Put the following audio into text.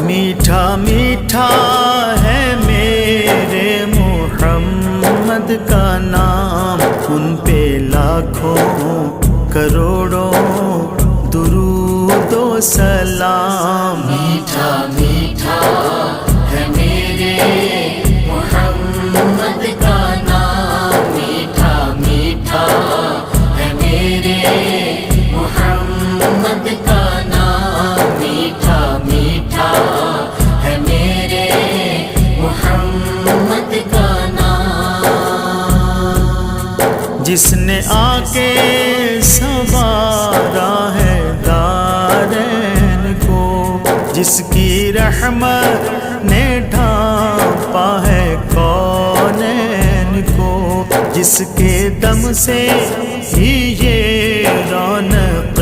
میٹھا میٹھا ہے میرے محمد کا نام، ان پہ لاکھوں کروڑوں درود و سلام۔ میٹھا میٹھا ہے میرے محمد کا نام، میٹھا میٹھا ہے میرے محمد کا نام، میٹھا میٹھا ہے میرے محمد کا نام۔ جس نے آ کے سنوارا ہے دارین کو، جس کی رحمت نے ڈھانپا ہے کونین کو، جس کے دم سے ہی یہ رونق